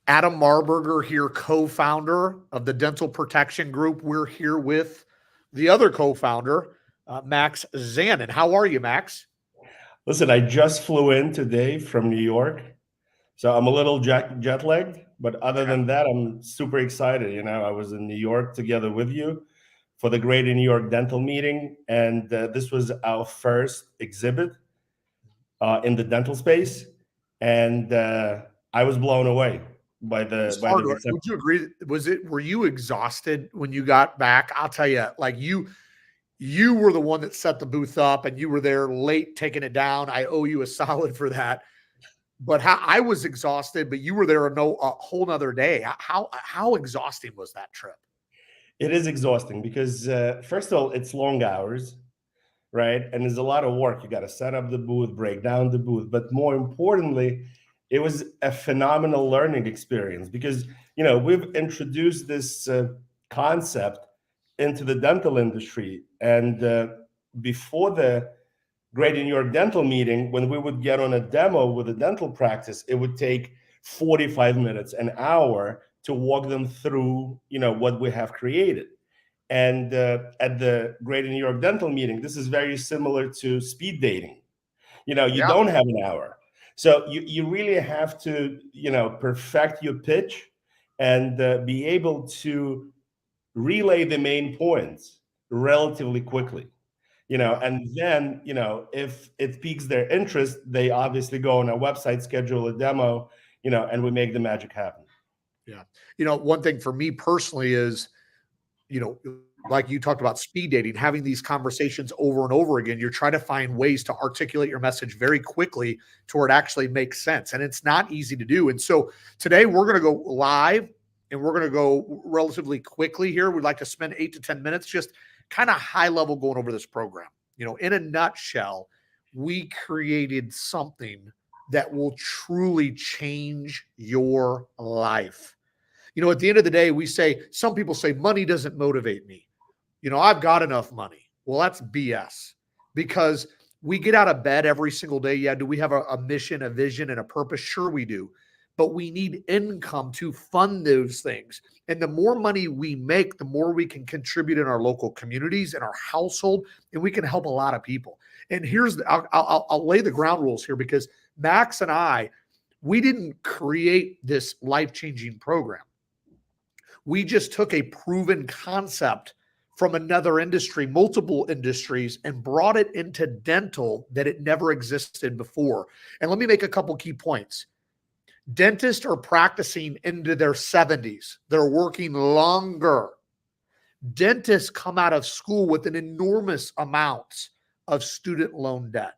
Adam Marburger here, co-founder of the Dental Protection Group. We're here with the other co-founder, Max Zanin. How are you, Max? Listen, I just flew in today from New York, so I'm a little jet lagged, but other Okay. than that, I'm super excited. I was in New York together with you for the Greater New York Dental Meeting, and this was our first exhibit in the dental space, and I was blown away by It the was by hard. the reception. Would you agree? Were you exhausted when you got back? I'll tell you, like you were the one that set the booth up and you were there late taking it down. I owe you a solid for that. But how I was exhausted, but you were there a whole nother day. How exhausting was that trip? It is exhausting because first of all, it's long hours, right? And there's a lot of work. You got to set up the booth, break down the booth. But more importantly, it was a phenomenal learning experience because, we've introduced this concept into the dental industry. And before the Great New York Dental Meeting, when we would get on a demo with a dental practice, it would take 45 minutes, an hour to walk them through, what we have created. And at the Greater New York Dental Meeting, this is very similar to speed dating. You Yeah. don't have an hour. So you really have to, perfect your pitch and be able to relay the main points relatively quickly. And then, if it piques their interest, they obviously go on our website, schedule a demo, and we make the magic happen. Yeah. One thing for me personally is, like you talked about speed dating, having these conversations over and over again. You're trying to find ways to articulate your message very quickly to where it actually makes sense. And it's not easy to do. And so today we're going to go live and we're going to go relatively quickly here. We'd like to spend 8 to 10 minutes just kind of high level going over this program. In a nutshell, we created something that will truly change your life. At the end of the day, some people say money doesn't motivate me. I've got enough money. Well, that's BS because we get out of bed every single day. Yeah. Do we have a mission, a vision, and a purpose? Sure, we do. But we need income to fund those things. And the more money we make, the more we can contribute in our local communities, in our household, and we can help a lot of people. And I'll lay the ground rules here because Max and I, we didn't create this life-changing program. We just took a proven concept from another industry, multiple industries, and brought it into dental that it never existed before. And let me make a couple key points. Dentists are practicing into their 70s. They're working longer. Dentists come out of school with an enormous amount of student loan debt.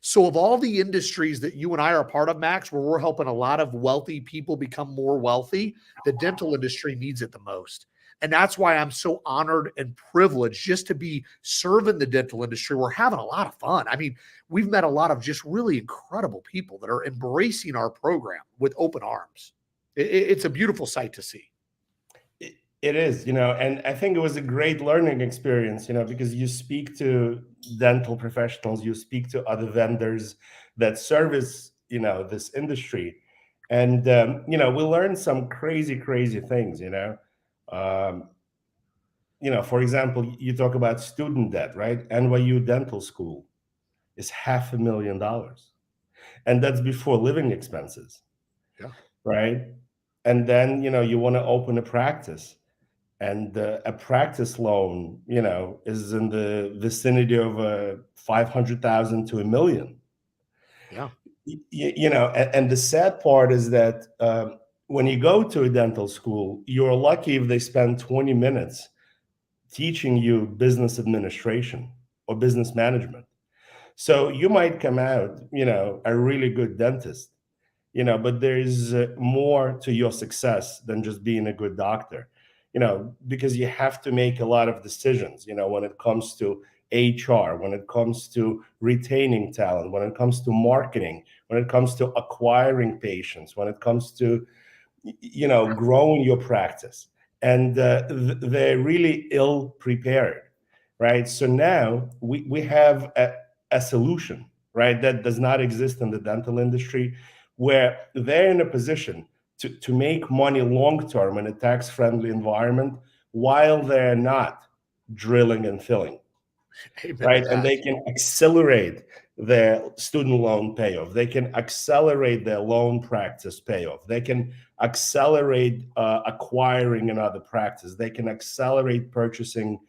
So, of all the industries that you and I are a part of, Max, where we're helping a lot of wealthy people become more wealthy, the dental industry needs it the most. And that's why I'm so honored and privileged just to be serving the dental industry. We're having a lot of fun. I mean, we've met a lot of just really incredible people that are embracing our program with open arms. It's a beautiful sight to see. It is, and I think it was a great learning experience, because you speak to dental professionals, you speak to other vendors that service, this industry. And, we learned some crazy, crazy things, Um, for example, you talk about student debt, right? NYU Dental School is $500,000. And that's before living expenses, Yeah. right? And then, you want to open a practice and a practice loan, is in the vicinity of 500,000 to 1 million. Yeah. And the sad part is that when you go to a dental school, you're lucky if they spend 20 minutes teaching you business administration or business management. So you might come out, a really good dentist, but there's more to your success than just being a good doctor, because you have to make a lot of decisions, when it comes to HR, when it comes to retaining talent, when it comes to marketing, when it comes to acquiring patients, when it comes to, growing your practice. And they're really ill prepared, right? So now we have a solution, right, that does not exist in the dental industry, where they're in a position to make money long term in a tax friendly environment while they're not drilling and filling, Amen to right? And that. they can accelerate their student loan payoff. They can accelerate their loan practice payoff. They can accelerate acquiring another practice. They can accelerate purchasing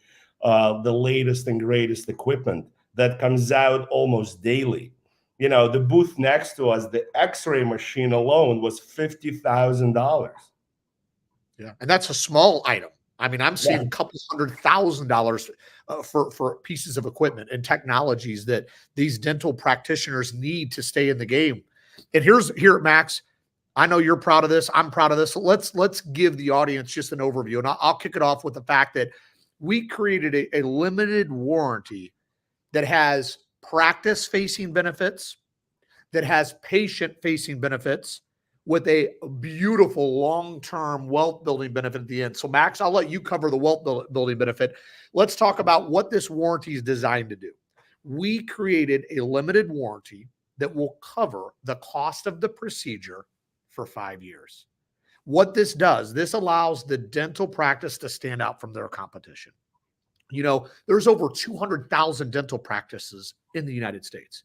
the latest and greatest equipment that comes out almost daily. You know, the booth next to us, the X-ray machine alone was $50,000. Yeah, and that's a small item. I mean, I'm seeing Yeah. a couple $100,000 for pieces of equipment and technologies that these dental practitioners need to stay in the game. And here, Max, I know you're proud of this. I'm proud of this. So let's give the audience just an overview, and I'll kick it off with the fact that we created a limited warranty that has practice-facing benefits, that has patient-facing benefits, with a beautiful long-term wealth building benefit at the end. So Max, I'll let you cover the wealth building benefit. Let's talk about what this warranty is designed to do. We created a limited warranty that will cover the cost of the procedure for 5 years. What this does, this allows the dental practice to stand out from their competition. You know, there's over 200,000 dental practices in the United States.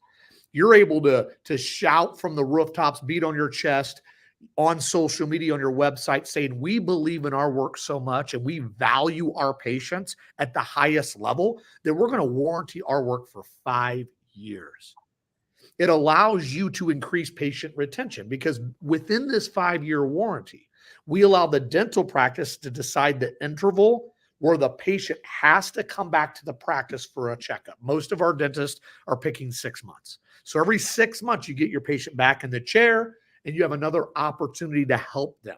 You're able to shout from the rooftops, beat on your chest, on social media, on your website, saying we believe in our work so much and we value our patients at the highest level that we're going to warranty our work for 5 years. It allows you to increase patient retention because within this 5-year warranty, we allow the dental practice to decide the interval where the patient has to come back to the practice for a checkup. Most of our dentists are picking 6 months. So every 6 months, you get your patient back in the chair and you have another opportunity to help them.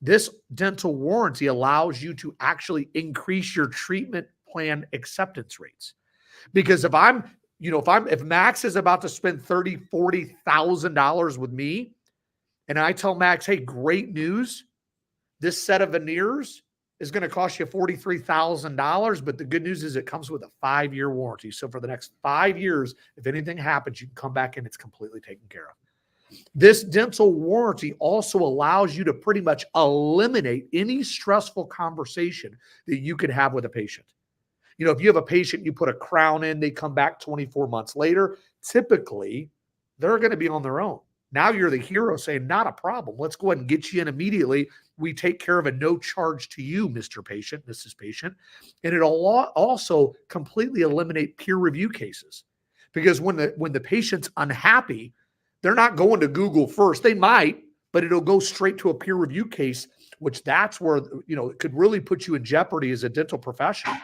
This dental warranty allows you to actually increase your treatment plan acceptance rates. Because if Max is about to spend $30,000, $40,000 with me, and I tell Max, hey, great news, this set of veneers is going to cost you $43,000, but the good news is it comes with a 5-year warranty. So for the next 5 years, if anything happens, you can come back and it's completely taken care of. This dental warranty also allows you to pretty much eliminate any stressful conversation that you could have with a patient. You know, if you have a patient, you put a crown in, they come back 24 months later, typically they're going to be on their own. Now you're the hero saying, not a problem. Let's go ahead and get you in immediately. We take care of it, no charge to you, Mr. Patient, Mrs. Patient. And it'll also completely eliminate peer review cases. Because when the patient's unhappy, they're not going to Google first. They might, but it'll go straight to a peer review case, which that's where, it could really put you in jeopardy as a dental professional.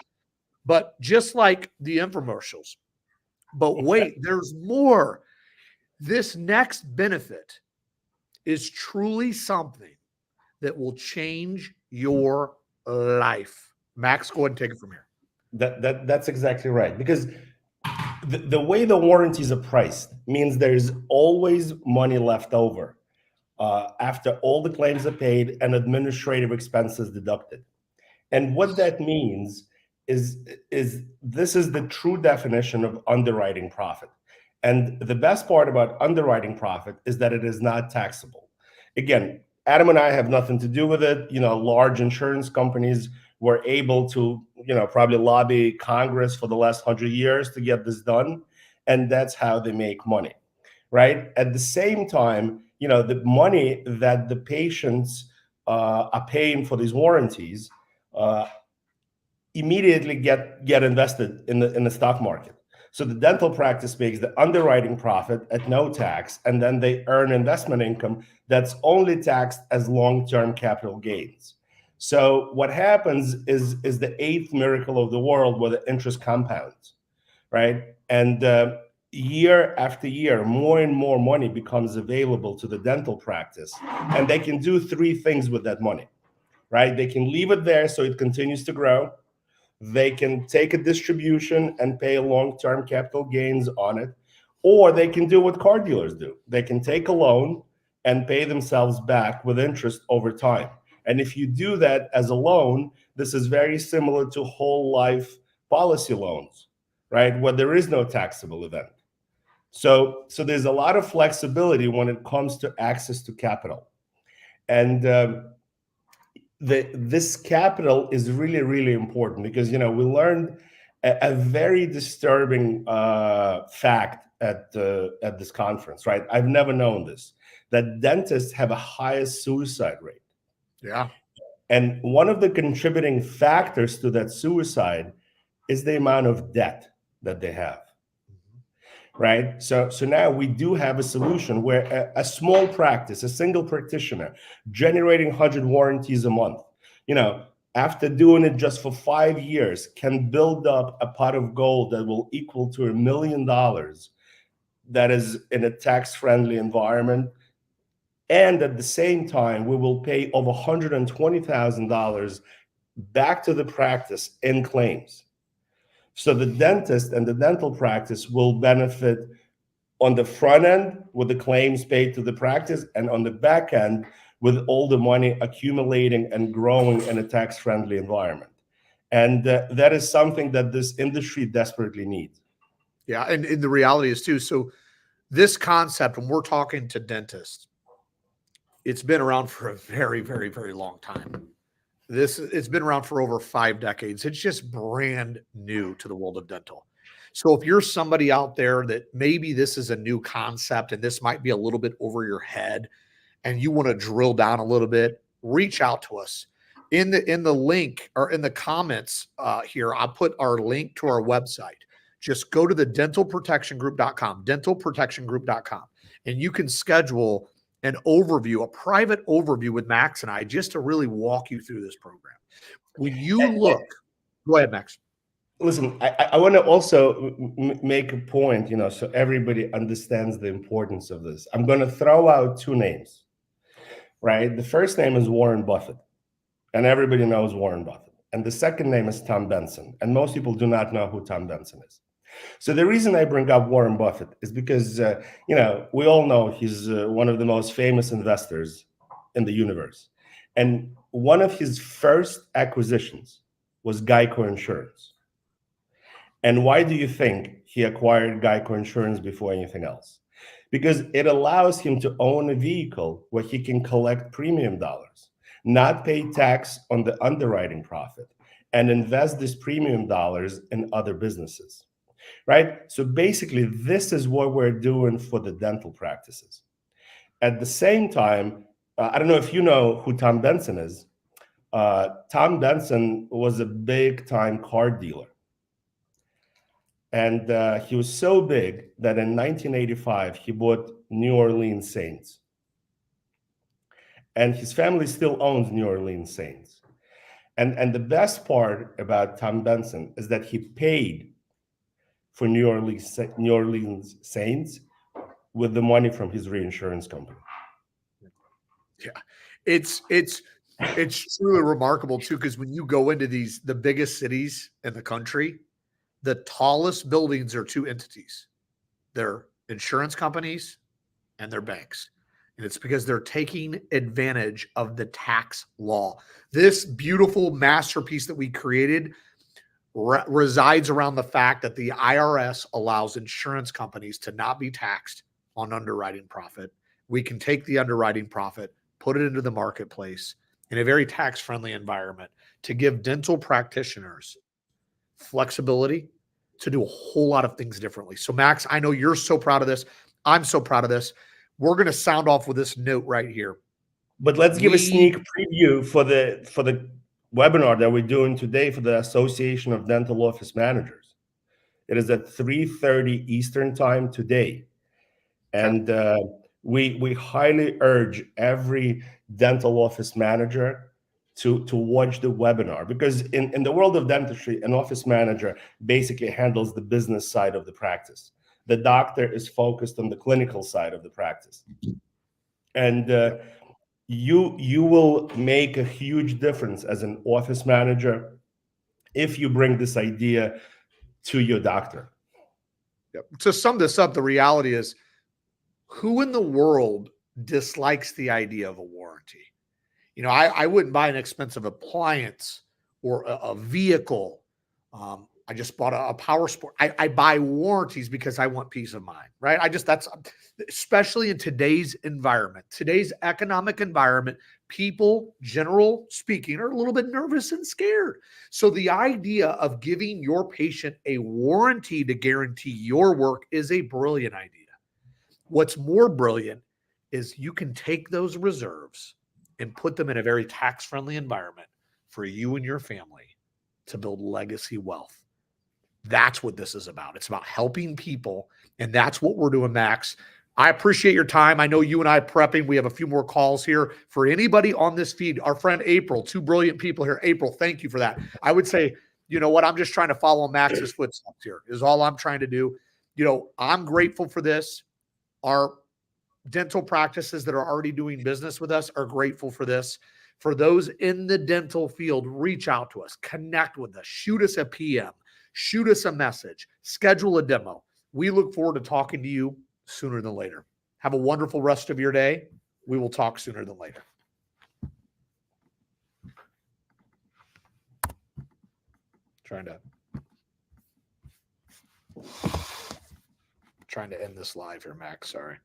But just like the infomercials, but wait, there's more. This next benefit is truly something that will change your life. Max, go ahead and take it from here. That's exactly right. Because the way the warranties are priced means there's always money left over after all the claims are paid and administrative expenses deducted. And what that means is this is the true definition of underwriting profit. And the best part about underwriting profit is that it is not taxable. Again, Adam and I have nothing to do with it. Large insurance companies were able to, probably lobby Congress for the last 100 years to get this done. And that's how they make money, right? At the same time, the money that the patients are paying for these warranties immediately get invested in the stock market. So the dental practice makes the underwriting profit at no tax, and then they earn investment income that's only taxed as long-term capital gains. So what happens is the eighth miracle of the world where the interest compounds, right? And year after year, more and more money becomes available to the dental practice, and they can do 3 things with that money, right? They can leave it there so it continues to grow. They can take a distribution and pay long-term capital gains on it, or they can do what car dealers do. They can take a loan and pay themselves back with interest over time. And if you do that as a loan, this is very similar to whole life policy loans, right? Where there is no taxable event. So there's a lot of flexibility when it comes to access to capital. And this capital is really, really important because, we learned a very disturbing fact at this conference, right? I've never known this, that dentists have a highest suicide rate. Yeah. And one of the contributing factors to that suicide is the amount of debt that they have, right? So now we do have a solution where a small practice, a single practitioner, generating 100 warranties a month, after doing it just for 5 years, can build up a pot of gold that will equal to $1 million. That is in a tax-friendly environment. And at the same time, we will pay over $120,000 back to the practice in claims. So the dentist and the dental practice will benefit on the front end with the claims paid to the practice, and on the back end with all the money accumulating and growing in a tax-friendly environment. And that is something that this industry desperately needs. Yeah. And the reality is too, so this concept, when we're talking to dentists, it's been around for a very, very, very long time. It's been around for over 5 decades. It's just brand new to the world of dental. So if you're somebody out there that maybe this is a new concept and this might be a little bit over your head and you want to drill down a little bit, reach out to us. In the link or in the comments here, I'll put our link to our website. Just go to the dentalprotectiongroup.com, dentalprotectiongroup.com, and you can schedule an overview, a private overview with Max and I, just to really walk you through this program. When you look, go ahead, Max. Listen, I want to also make a point, so everybody understands the importance of this. I'm going to throw out 2 names, right? The first name is Warren Buffett, and everybody knows Warren Buffett. And the second name is Tom Benson, and most people do not know who Tom Benson is. So the reason I bring up Warren Buffett is because, we all know he's one of the most famous investors in the universe. And one of his first acquisitions was Geico Insurance. And why do you think he acquired Geico Insurance before anything else? Because it allows him to own a vehicle where he can collect premium dollars, not pay tax on the underwriting profit, and invest these premium dollars in other businesses. Right? So basically, this is what we're doing for the dental practices. At the same time, I don't know if you know who Tom Benson is. Tom Benson was a big time car dealer. And he was so big that in 1985, he bought New Orleans Saints. And his family still owns New Orleans Saints. And the best part about Tom Benson is that he paid for New Orleans Saints with the money from his reinsurance company. Yeah, it's truly remarkable too, because when you go into the biggest cities in the country, the tallest buildings are 2 entities. They're insurance companies and they're banks. And it's because they're taking advantage of the tax law. This beautiful masterpiece that we created resides around the fact that the IRS allows insurance companies to not be taxed on underwriting profit. We can take the underwriting profit, put it into the marketplace in a very tax-friendly environment to give dental practitioners flexibility to do a whole lot of things differently. So Max, I know you're so proud of this. I'm so proud of this. We're going to sound off with this note right here. But let's give a sneak preview for the webinar that we're doing today for the Association of Dental Office Managers. It is at 3:30 Eastern time today. And we highly urge every dental office manager to watch the webinar, because in the world of dentistry, an office manager basically handles the business side of the practice. The doctor is focused on the clinical side of the practice. And you will make a huge difference as an office manager if you bring this idea to your doctor. To sum this up, the reality is, who in the world dislikes the idea of a warranty? I wouldn't buy an expensive appliance or a vehicle I just bought a power sport. I buy warranties because I want peace of mind, right? That's especially in today's environment, today's economic environment, people, general speaking, are a little bit nervous and scared. So the idea of giving your patient a warranty to guarantee your work is a brilliant idea. What's more brilliant is you can take those reserves and put them in a very tax-friendly environment for you and your family to build legacy wealth. That's what this is about. It's about helping people, and that's what we're doing, Max. I appreciate your time. I know you and I prepping. We have a few more calls here. For anybody on this feed, our friend April, two brilliant people here. April, thank you for that. I would say, you know what? I'm just trying to follow Max's footsteps here is all I'm trying to do. I'm grateful for this. Our dental practices that are already doing business with us are grateful for this. For those in the dental field, reach out to us, connect with us, shoot us a PM, shoot us a message, schedule a demo. We look forward to talking to you sooner than later. Have a wonderful rest of your day. We will talk sooner than later. Trying to end this live here, Max. Sorry.